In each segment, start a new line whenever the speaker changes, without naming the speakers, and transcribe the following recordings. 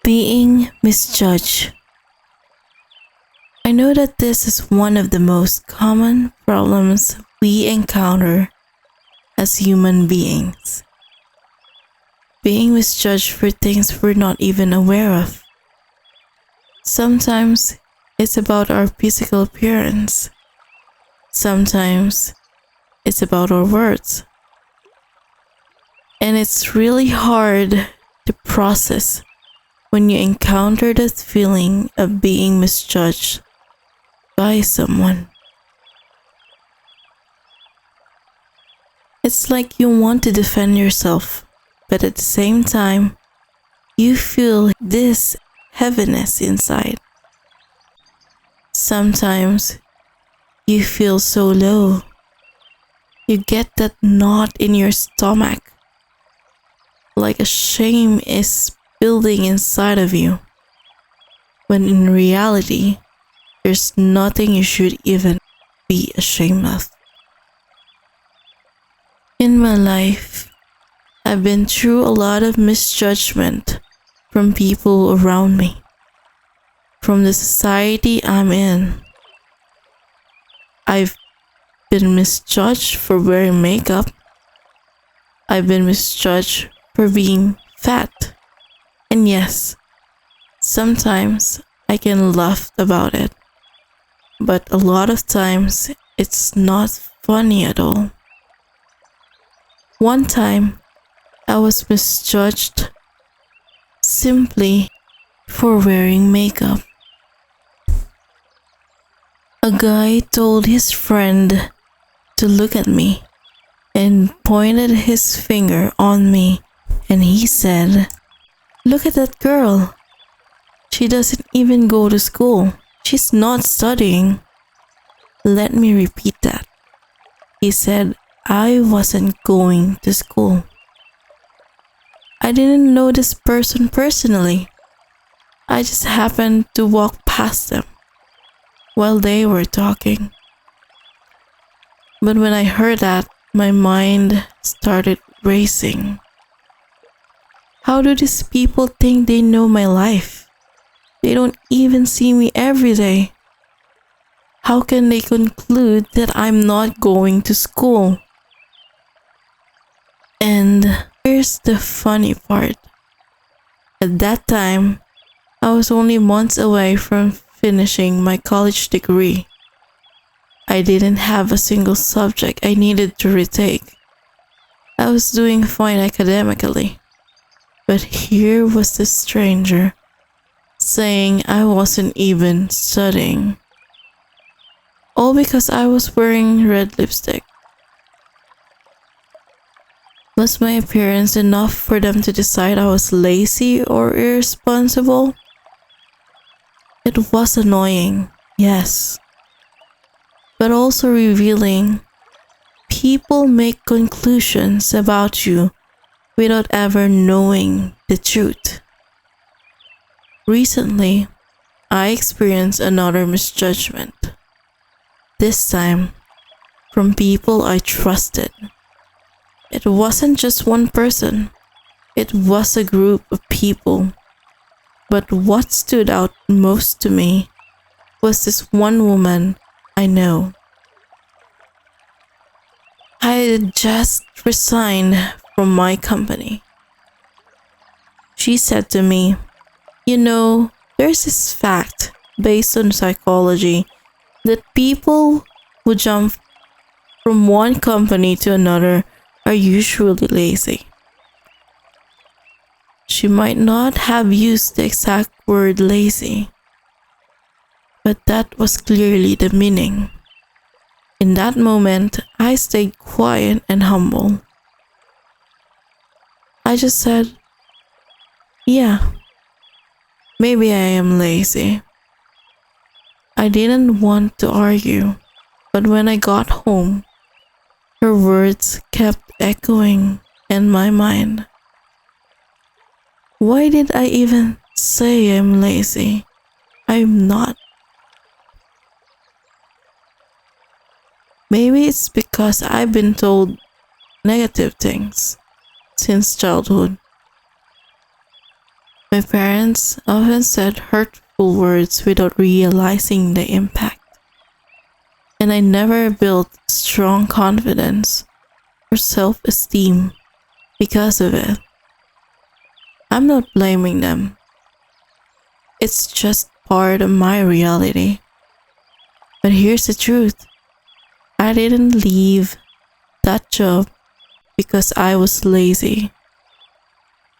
Being misjudged. I know that this is one of the most common problems we encounter as human beings. Being misjudged for things we're not even aware of. Sometimes it's about our physical appearance. Sometimes it's about our words. And it's really hard to process when you encounter that feeling of being misjudged by someone. It's like you want to defend yourself, but at the same time, you feel this heaviness inside. Sometimes you feel so low. You get that knot in your stomach, like a shame is building inside of you, when in reality, there's nothing you should even be ashamed of. In my life, I've been through a lot of misjudgment from people around me, from the society I'm in. I've been misjudged for wearing makeup. I've been misjudged for being fat. And yes, sometimes I can laugh about it, but a lot of times it's not funny at all. One time, I was misjudged simply for wearing makeup. A guy told his friend to look at me and pointed his finger on me, and he said, "Look at that girl. She doesn't even go to school. She's not studying." Let me repeat that. He said I wasn't going to school. I didn't know this person personally. I just happened to walk past them while they were talking. But when I heard that, my mind started racing. How do these people think they know my life? They don't even see me every day. How can they conclude that I'm not going to school? And here's the funny part. At that time, I was only months away from finishing my college degree. I didn't have a single subject I needed to retake. I was doing fine academically. But here was this stranger saying I wasn't even studying. All because I was wearing red lipstick. Was my appearance enough for them to decide I was lazy or irresponsible? It was annoying, yes, but also revealing. People make conclusions about you without ever knowing the truth. Recently, I experienced another misjudgment. This time, from people I trusted. It wasn't just one person. It was a group of people. But what stood out most to me was this one woman I know. I had just resigned from my company. She said to me, "You know, there's this fact based on psychology that people who jump from one company to another are usually lazy." She might not have used the exact word lazy, but that was clearly the meaning. In that moment, I stayed quiet and humble. I just said, "Yeah, maybe I am lazy." I didn't want to argue, but when I got home, her words kept echoing in my mind. Why did I even say I'm lazy? I'm not. Maybe it's because I've been told negative things since childhood. My parents often said hurtful words without realizing the impact, and I never built strong confidence or self-esteem because of it. I'm not blaming them. It's just part of my reality. But here's the truth. I didn't leave that job because I was lazy.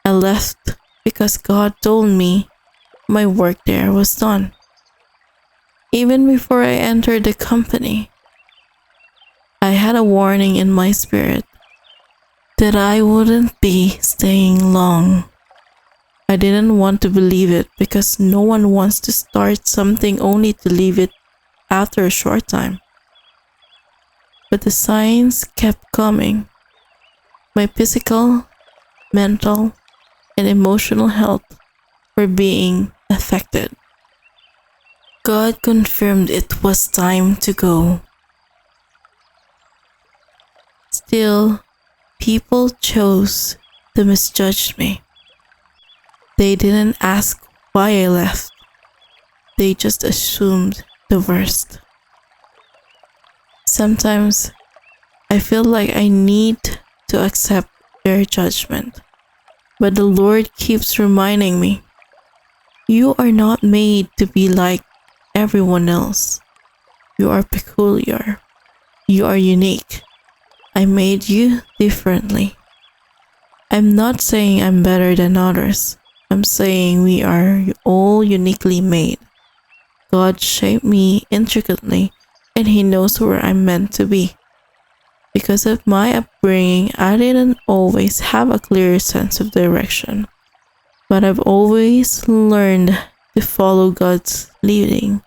I left because God told me my work there was done. Even before I entered the company, I had a warning in my spirit that I wouldn't be staying long. I didn't want to believe it because no one wants to start something only to leave it after a short time. But the signs kept coming. My physical, mental, and emotional health were being affected. God confirmed it was time to go. Still, people chose to misjudge me. They didn't ask why I left. They just assumed the worst. Sometimes I feel like I need to accept their judgment, but the Lord keeps reminding me, you are not made to be like everyone else. You are peculiar. You are unique. I made you differently. I'm not saying I'm better than others. I'm saying we are all uniquely made. God shaped me intricately, and He knows where I'm meant to be. Because of my upbringing, I didn't always have a clear sense of direction, but I've always learned to follow God's leading,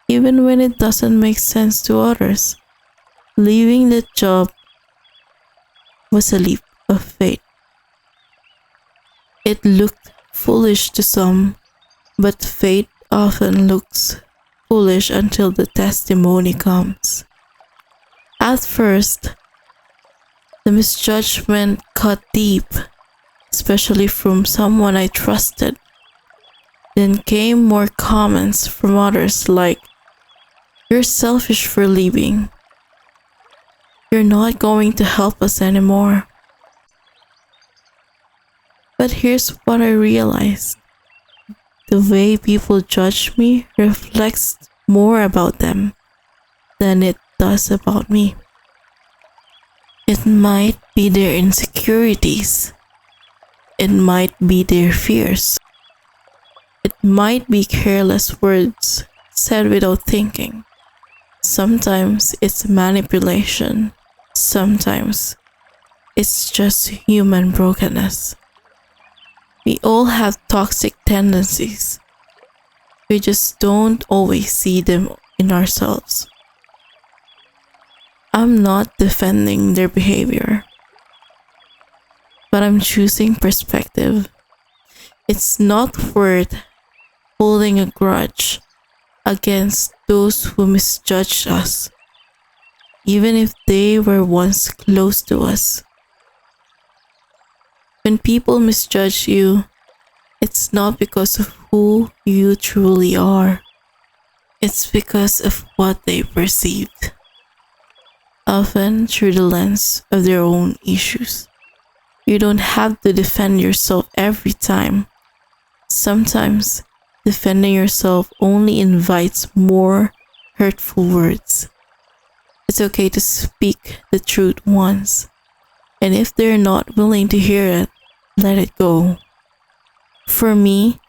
even when it doesn't make sense to others. Leaving the job was a leap of faith. It looked foolish to some, but faith often looks foolish until the testimony comes. At first, the misjudgment cut deep, especially from someone I trusted. Then came more comments from others like, "You're selfish for leaving. You're not going to help us anymore." But here's what I realized. The way people judge me reflects more about them than it does about me. It might be their insecurities. It might be their fears. It might be careless words said without thinking. Sometimes it's manipulation. Sometimes it's just human brokenness. We all have toxic tendencies. We just don't always see them in ourselves. I'm not defending their behavior, but I'm choosing perspective. It's not worth holding a grudge against those who misjudged us, even if they were once close to us. When people misjudge you, it's not because of who you truly are. It's because of what they perceived, often through the lens of their own issues. You don't have to defend yourself every time. Sometimes defending yourself only invites more hurtful words. It's okay to speak the truth once, and if they're not willing to hear it, let it go. For me,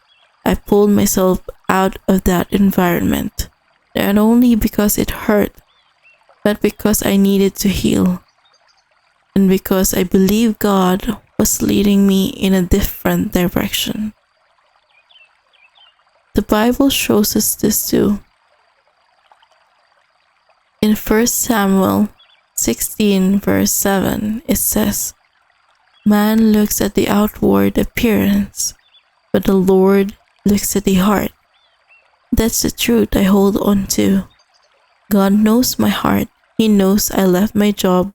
I pulled myself out of that environment, not only because it hurt, but because I needed to heal, and because I believe God was leading me in a different direction. The Bible shows us this too. In 1 Samuel 16 verse 7, it says, "Man looks at the outward appearance, but the Lord looks at the heart." That's the truth I hold on to. God knows my heart. He knows I left my job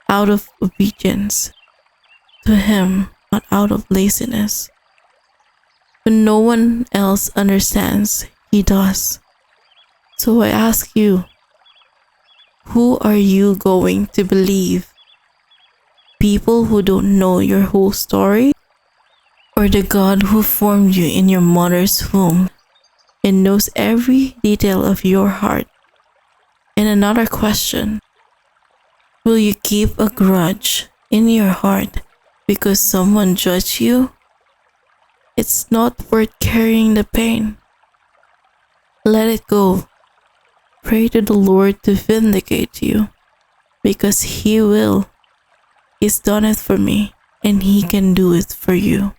out of obedience to Him, not out of laziness. When no one else understands, He does. So I ask you, who are you going to believe? People who don't know your whole story? Or the God who formed you in your mother's womb and knows every detail of your heart? And another question, will you keep a grudge in your heart because someone judged you? It's not worth carrying the pain. Let it go. Pray to the Lord to vindicate you, because He will. He's done it for me, and He can do it for you.